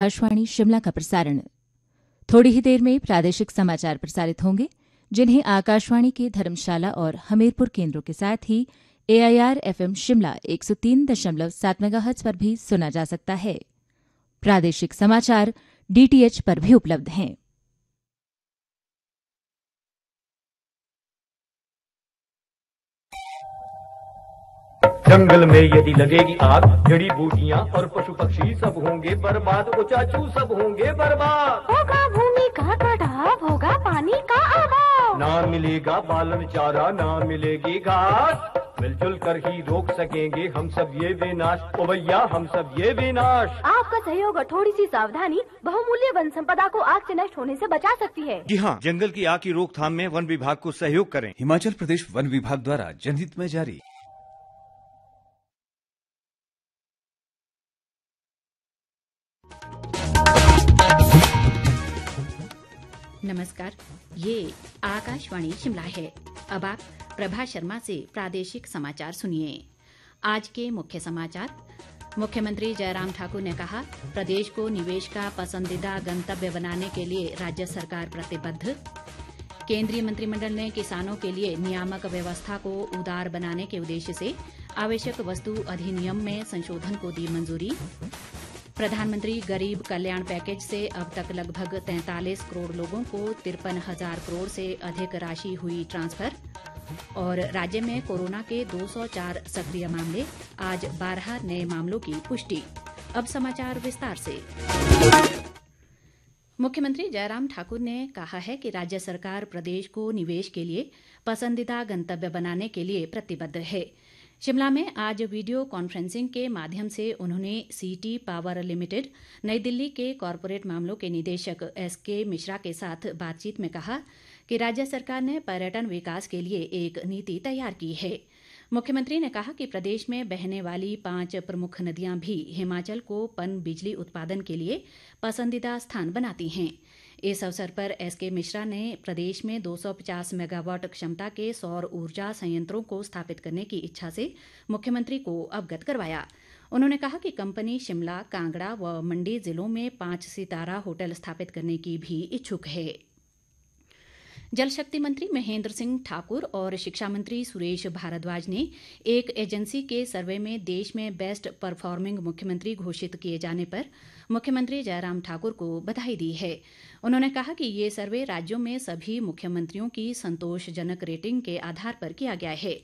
आकाशवाणी शिमला का प्रसारण। थोड़ी ही देर में प्रादेशिक समाचार प्रसारित होंगे, जिन्हें आकाशवाणी के धर्मशाला और हमीरपुर केंद्रों के साथ ही AIR FM शिमला 103.7 मेगाहर्ट्ज पर भी सुना जा सकता है। प्रादेशिक समाचार DTH पर भी उपलब्ध हैं। जंगल में यदि लगेगी आग, जड़ी बूटियां और पशु पक्षी सब होंगे बर्बाद, ओ चाचू सब होंगे बर्बाद। होगा भूमि का कटाव, होगा पानी का अभाव, ना मिलेगा बालन चारा, ना मिलेगी घास, मिलजुल कर ही रोक सकेंगे हम सब ये विनाश, ओ भैया हम सब ये विनाश। आपका सहयोग और थोड़ी सी सावधानी बहुमूल्य वन संपदा को आग से नष्ट होने से बचा सकती है। जी हाँ, जंगल की आग की रोकथाम में वन विभाग को सहयोग करें। हिमाचल प्रदेश वन विभाग द्वारा जनहित में जारी। नमस्कार, ये आकाशवाणी शिमला है। अब आप प्रभा शर्मा से प्रादेशिक समाचार सुनिए। आज के मुख्य समाचार। मुख्यमंत्री जयराम ठाकुर ने कहा, प्रदेश को निवेश का पसंदीदा गंतव्य बनाने के लिए राज्य सरकार प्रतिबद्ध। केंद्रीय मंत्रिमंडल ने किसानों के लिए नियामक व्यवस्था को उदार बनाने के उद्देश्य से आवश्यक वस्तु अधिनियम में संशोधन को दी मंजूरी। प्रधानमंत्री गरीब कल्याण पैकेज से अब तक लगभग 43 करोड़ लोगों को 53,000 करोड़ से अधिक राशि हुई ट्रांसफर। और राज्य में कोरोना के 204 सक्रिय मामले, आज 12 नए मामलों की पुष्टि। अब समाचार विस्तार से। मुख्यमंत्री जयराम ठाकुर ने कहा है कि राज्य सरकार प्रदेश को निवेश के लिए पसंदीदा गंतव्य बनाने के लिए प्रतिबद्ध है। शिमला में आज वीडियो कॉन्फ्रेंसिंग के माध्यम से उन्होंने सीटी पावर लिमिटेड, नई दिल्ली के कॉरपोरेट मामलों के निदेशक SK मिश्रा के साथ बातचीत में कहा कि राज्य सरकार ने पर्यटन विकास के लिए एक नीति तैयार की है। मुख्यमंत्री ने कहा कि प्रदेश में बहने वाली 5 प्रमुख नदियां भी हिमाचल को पन बिजली उत्पादन के लिए पसंदीदा स्थान बनाती हैं। इस अवसर पर SK मिश्रा ने प्रदेश में 250 मेगावाट क्षमता के सौर ऊर्जा संयंत्रों को स्थापित करने की इच्छा से मुख्यमंत्री को अवगत करवाया। उन्होंने कहा कि कंपनी शिमला, कांगड़ा व मंडी जिलों में 5 सितारा होटल स्थापित करने की भी इच्छुक है। जल शक्ति मंत्री महेंद्र सिंह ठाकुर और शिक्षा मंत्री सुरेश भारद्वाज ने एक एजेंसी के सर्वे में देश में बेस्ट परफॉर्मिंग मुख्यमंत्री घोषित किए जाने पर मुख्यमंत्री जयराम ठाकुर को बधाई दी है। उन्होंने कहा कि ये सर्वे राज्यों में सभी मुख्यमंत्रियों की संतोषजनक रेटिंग के आधार पर किया गया है।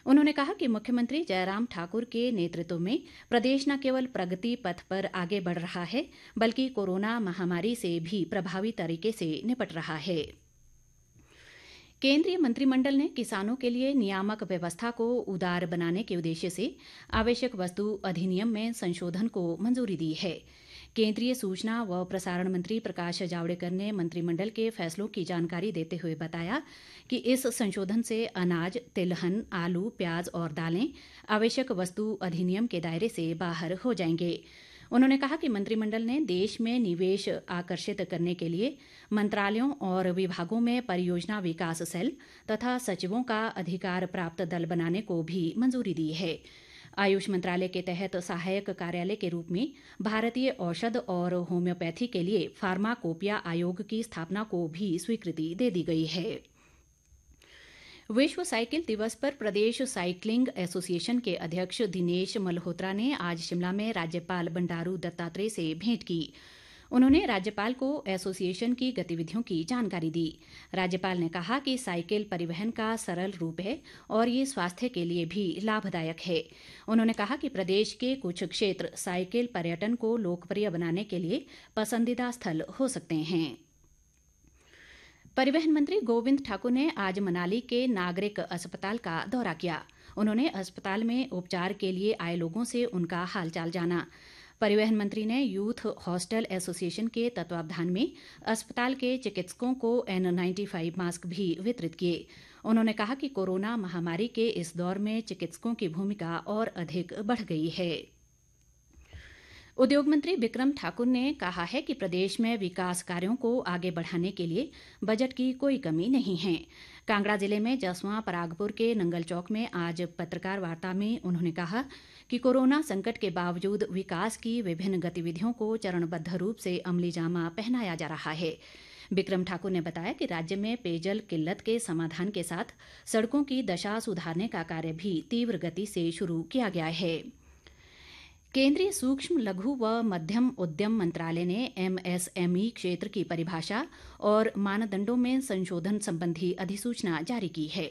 उन्होंने कहा कि मुख्यमंत्री जयराम ठाकुर के नेतृत्व में प्रदेश न केवल प्रगति पथ पर आगे बढ़ रहा है, बल्कि कोरोना महामारी से भी प्रभावी तरीके से निपट रहा है। केंद्रीय मंत्रिमंडल ने किसानों के लिए नियामक व्यवस्था को उदार बनाने के उद्देश्य से आवश्यक वस्तु अधिनियम में संशोधन को मंजूरी दी है। केंद्रीय सूचना व प्रसारण मंत्री प्रकाश जावड़ेकर ने मंत्रिमंडल के फैसलों की जानकारी देते हुए बताया कि इस संशोधन से अनाज, तिलहन, आलू, प्याज और दालें आवश्यक वस्तु अधिनियम के दायरे से बाहर हो जाएंगे। उन्होंने कहा कि मंत्रिमंडल ने देश में निवेश आकर्षित करने के लिए मंत्रालयों और विभागों में परियोजना विकास सेल तथा सचिवों का अधिकार प्राप्त दल बनाने को भी मंजूरी दी है। आयुष मंत्रालय के तहत सहायक कार्यालय के रूप में भारतीय औषध और होम्योपैथी के लिए फार्माकोपिया आयोग की स्थापना को भी स्वीकृति दे दी गई है। विश्व साइकिल दिवस पर प्रदेश साइकिलिंग एसोसिएशन के अध्यक्ष दिनेश मल्होत्रा ने आज शिमला में राज्यपाल बंडारू दत्तात्रेय से भेंट की। उन्होंने राज्यपाल को एसोसिएशन की गतिविधियों की जानकारी दी। राज्यपाल ने कहा कि साइकिल परिवहन का सरल रूप है और ये स्वास्थ्य के लिए भी लाभदायक है। उन्होंने कहा कि प्रदेश के कुछ क्षेत्र साइकिल पर्यटन को लोकप्रिय बनाने के लिए पसंदीदा स्थल हो सकते हैं। परिवहन मंत्री गोविंद ठाकुर ने आज मनाली के नागरिक अस्पताल का दौरा किया। उन्होंने अस्पताल में उपचार के लिए आए लोगों से उनका हालचाल जाना। परिवहन मंत्री ने यूथ हॉस्टल एसोसिएशन के तत्वावधान में अस्पताल के चिकित्सकों को N95 मास्क भी वितरित किए। उन्होंने कहा कि कोरोना महामारी के इस दौर में चिकित्सकों की भूमिका और अधिक बढ़ गई है। उद्योग मंत्री बिक्रम ठाकुर ने कहा है कि प्रदेश में विकास कार्यों को आगे बढ़ाने के लिए बजट की कोई कमी नहीं है। कांगड़ा जिले में जसवां परागपुर के नंगल चौक में आज पत्रकार वार्ता में उन्होंने कहा कि कोरोना संकट के बावजूद विकास की विभिन्न गतिविधियों को चरणबद्ध रूप से अमली जामा पहनाया जा रहा है। बिक्रम ठाकुर ने बताया कि राज्य में पेयजल किल्लत के समाधान के साथ सड़कों की दशा सुधारने का कार्य भी तीव्र गति से शुरू किया गया है। केंद्रीय सूक्ष्म लघु व मध्यम उद्यम मंत्रालय ने एमएसएमई क्षेत्र की परिभाषा और मानदंडों में संशोधन संबंधी अधिसूचना जारी की है।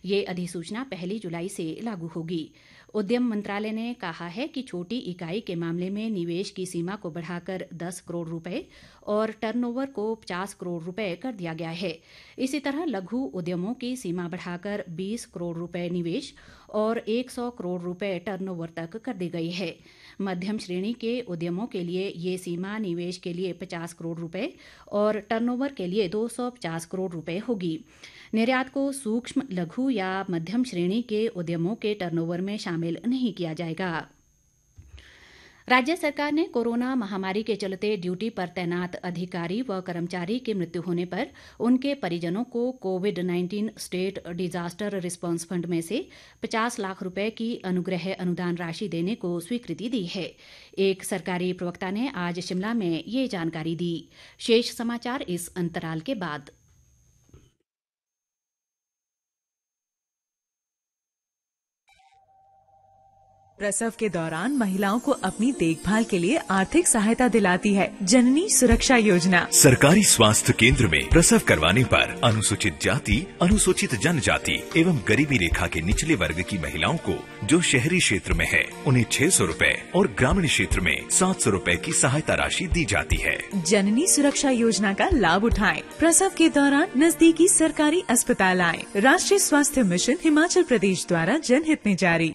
ये अधिसूचना 1 जुलाई से लागू होगी। उद्यम मंत्रालय ने कहा है कि छोटी इकाई के मामले में निवेश की सीमा को बढ़ाकर 10 करोड़ रुपए और टर्नओवर को 50 करोड़ रुपए कर दिया गया है। इसी तरह लघु उद्यमों की सीमा बढ़ाकर 20 करोड़ रुपए निवेश और 100 करोड़ रुपए टर्नओवर तक कर दी गई है। मध्यम श्रेणी के उद्यमों के लिए ये सीमा निवेश के लिए 50 करोड़ रुपए और टर्नओवर के लिए 250 करोड़ रुपए होगी। निर्यात को सूक्ष्म लघु या मध्यम श्रेणी के उद्यमों के टर्नओवर में शामिल नहीं किया जाएगा। राज्य सरकार ने कोरोना महामारी के चलते ड्यूटी पर तैनात अधिकारी व कर्मचारी की मृत्यु होने पर उनके परिजनों को कोविड-19 स्टेट डिजास्टर रिस्पांस फंड में से 50 लाख रुपए की अनुग्रह अनुदान राशि देने को स्वीकृति दी है। एक सरकारी प्रवक्ता ने आज शिमला में ये जानकारी दी। शेष समाचार इस अंतराल के बाद। प्रसव के दौरान महिलाओं को अपनी देखभाल के लिए आर्थिक सहायता दिलाती है जननी सुरक्षा योजना। सरकारी स्वास्थ्य केंद्र में प्रसव करवाने पर अनुसूचित जाति, अनुसूचित जनजाति एवं गरीबी रेखा के निचले वर्ग की महिलाओं को जो शहरी क्षेत्र में है उन्हें 600 रुपए और ग्रामीण क्षेत्र में 700 रुपए की सहायता राशि दी जाती है। जननी सुरक्षा योजना का लाभ उठाएं। प्रसव के दौरान नजदीकी सरकारी अस्पताल आएं। राष्ट्रीय स्वास्थ्य मिशन हिमाचल प्रदेश द्वारा जनहित में जारी।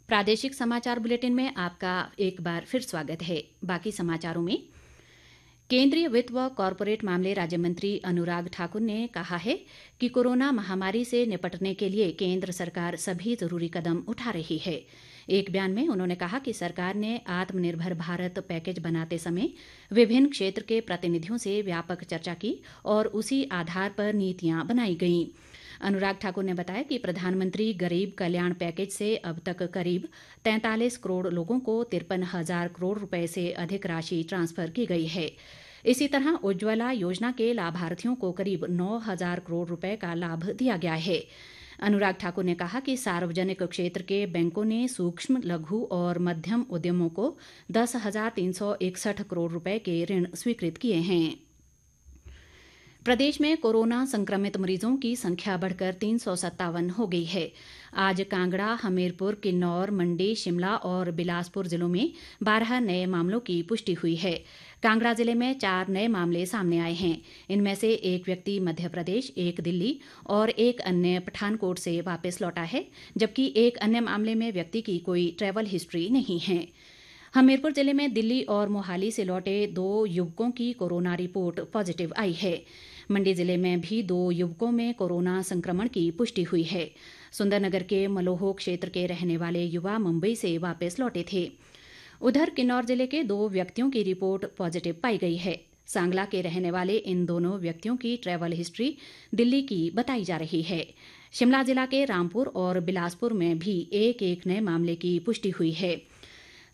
प्रादेशिक समाचार बुलेटिन में आपका एक बार फिर स्वागत है। बाकी समाचारों में केंद्रीय वित्त व कॉरपोरेट मामले राज्य मंत्री अनुराग ठाकुर ने कहा है कि कोरोना महामारी से निपटने के लिए केंद्र सरकार सभी जरूरी कदम उठा रही है। एक बयान में उन्होंने कहा कि सरकार ने आत्मनिर्भर भारत पैकेज बनाते समय विभिन्न क्षेत्र के प्रतिनिधियों से व्यापक चर्चा की और उसी आधार पर नीतियां बनाई गईं। अनुराग ठाकुर ने बताया कि प्रधानमंत्री गरीब कल्याण पैकेज से अब तक करीब 43 करोड़ लोगों को 53,000 करोड़ रुपए से अधिक राशि ट्रांसफर की गई है। इसी तरह उज्ज्वला योजना के लाभार्थियों को करीब 9,000 करोड़ रुपए का लाभ दिया गया है। अनुराग ठाकुर ने कहा कि सार्वजनिक क्षेत्र के बैंकों ने सूक्ष्म लघु और मध्यम उद्यमों को 10,361 करोड़ रुपए के ऋण स्वीकृत किए हैं। प्रदेश में कोरोना संक्रमित मरीजों की संख्या बढ़कर 357 हो गई है। आज कांगड़ा, हमीरपुर, किन्नौर, मंडी, शिमला और बिलासपुर जिलों में 12 नए मामलों की पुष्टि हुई है। कांगड़ा जिले में 4 नए मामले सामने आए हैं। इनमें से एक व्यक्ति मध्य प्रदेश, एक दिल्ली और एक अन्य पठानकोट से वापस लौटा है, जबकि एक अन्य मामले में व्यक्ति की कोई ट्रैवल हिस्ट्री नहीं है। हमीरपुर जिले में दिल्ली और मोहाली से लौटे 2 युवकों की कोरोना रिपोर्ट पॉजिटिव आई है। मंडी जिले में भी 2 युवकों में कोरोना संक्रमण की पुष्टि हुई है। सुंदरनगर के मलोहो क्षेत्र के रहने वाले युवा मुंबई से वापस लौटे थे। उधर किन्नौर जिले के 2 व्यक्तियों की रिपोर्ट पॉजिटिव पाई गई है। सांगला के रहने वाले इन दोनों व्यक्तियों की ट्रैवल हिस्ट्री दिल्ली की बताई जा रही है। शिमला जिला के रामपुर और बिलासपुर में भी एक एक नए मामले की पुष्टि हुई है।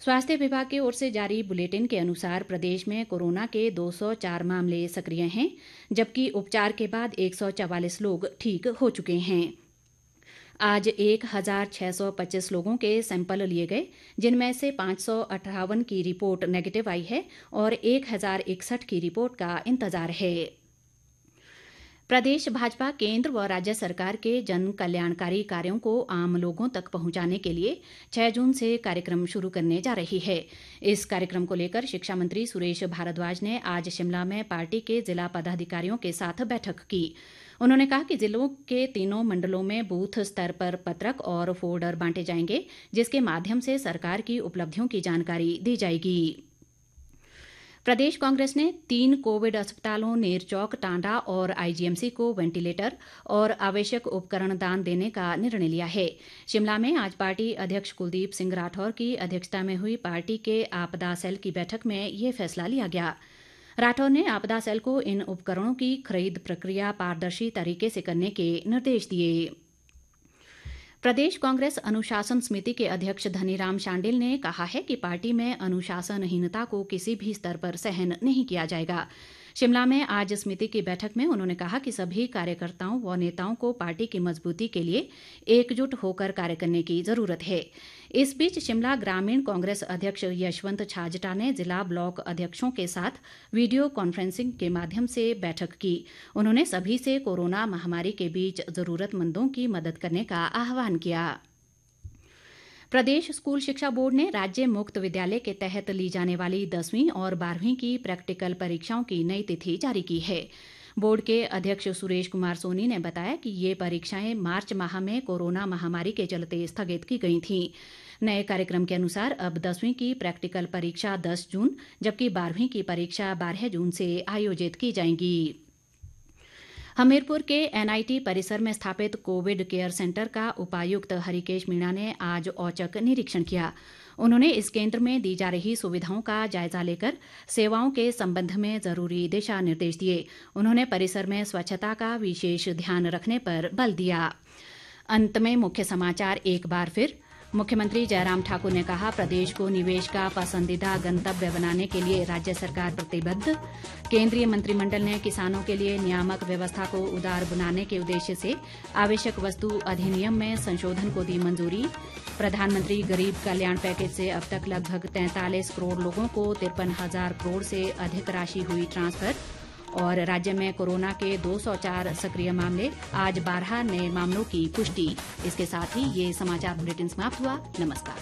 स्वास्थ्य विभाग की ओर से जारी बुलेटिन के अनुसार प्रदेश में कोरोना के 204 मामले सक्रिय हैं, जबकि उपचार के बाद 144 लोग ठीक हो चुके हैं। आज 1,625 लोगों के सैंपल लिए गए, जिनमें से 558 की रिपोर्ट नेगेटिव आई है और 1,061 की रिपोर्ट का इंतजार है। प्रदेश भाजपा केंद्र व राज्य सरकार के जन कल्याणकारी कार्यों को आम लोगों तक पहुंचाने के लिए 6 जून से कार्यक्रम शुरू करने जा रही है। इस कार्यक्रम को लेकर शिक्षा मंत्री सुरेश भारद्वाज ने आज शिमला में पार्टी के जिला पदाधिकारियों के साथ बैठक की। उन्होंने कहा कि जिलों के 3 मंडलों में बूथ स्तर पर पत्रक और फोल्डर बांटे जाएंगे, जिसके माध्यम से सरकार की उपलब्धियों की जानकारी दी जाएगी। प्रदेश कांग्रेस ने 3 कोविड अस्पतालों नेरचौक, टांडा और आईजीएमसी को वेंटिलेटर और आवश्यक उपकरण दान देने का निर्णय लिया है। शिमला में आज पार्टी अध्यक्ष कुलदीप सिंह राठौर की अध्यक्षता में हुई पार्टी के आपदा सेल की बैठक में ये फैसला लिया गया। राठौर ने आपदा सेल को इन उपकरणों की खरीद प्रक्रिया पारदर्शी तरीके से करने के निर्देश दिए। प्रदेश कांग्रेस अनुशासन समिति के अध्यक्ष धनीराम शांडिल ने कहा है कि पार्टी में अनुशासनहीनता को किसी भी स्तर पर सहन नहीं किया जाएगा। शिमला में आज समिति की बैठक में उन्होंने कहा कि सभी कार्यकर्ताओं व नेताओं को पार्टी की मजबूती के लिए एकजुट होकर कार्य करने की जरूरत है। इस बीच शिमला ग्रामीण कांग्रेस अध्यक्ष यशवंत छाजटा ने जिला ब्लॉक अध्यक्षों के साथ वीडियो कॉन्फ्रेंसिंग के माध्यम से बैठक की। उन्होंने सभी से कोरोना महामारी के बीच जरूरतमंदों की मदद करने का आह्वान किया। प्रदेश स्कूल शिक्षा बोर्ड ने राज्य मुक्त विद्यालय के तहत ली जाने वाली 10वीं और 12वीं की प्रैक्टिकल परीक्षाओं की नई तिथि जारी की है। बोर्ड के अध्यक्ष सुरेश कुमार सोनी ने बताया कि ये परीक्षाएं मार्च माह में कोरोना महामारी के चलते स्थगित की गई थीं। नए कार्यक्रम के अनुसार अब 10वीं की प्रैक्टिकल परीक्षा 10 जून जबकि 12वीं की परीक्षा 12 जून से आयोजित की जाएंगी। हमीरपुर के एनआईटी परिसर में स्थापित कोविड केयर सेंटर का उपायुक्त हरिकेश मीणा ने आज औचक निरीक्षण किया। उन्होंने इस केंद्र में दी जा रही सुविधाओं का जायजा लेकर सेवाओं के संबंध में जरूरी दिशा निर्देश दिए। उन्होंने परिसर में स्वच्छता का विशेष ध्यान रखने पर बल दिया। अंत में मुख्य समाचार एक बार फिर। मुख्यमंत्री जयराम ठाकुर ने कहा, प्रदेश को निवेश का पसंदीदा गंतव्य बनाने के लिए राज्य सरकार प्रतिबद्ध। केंद्रीय मंत्रिमंडल ने किसानों के लिए नियामक व्यवस्था को उदार बनाने के उद्देश्य से आवश्यक वस्तु अधिनियम में संशोधन को दी मंजूरी। प्रधानमंत्री गरीब कल्याण पैकेज से अब तक लगभग 43 करोड़ लोगों को 53,000 करोड़ से अधिक राशि हुई ट्रांसफर। और राज्य में कोरोना के 204 सक्रिय मामले, आज 12 नए मामलों की पुष्टि। इसके साथ ही ये समाचार बुलेटिन समाप्त हुआ। नमस्कार।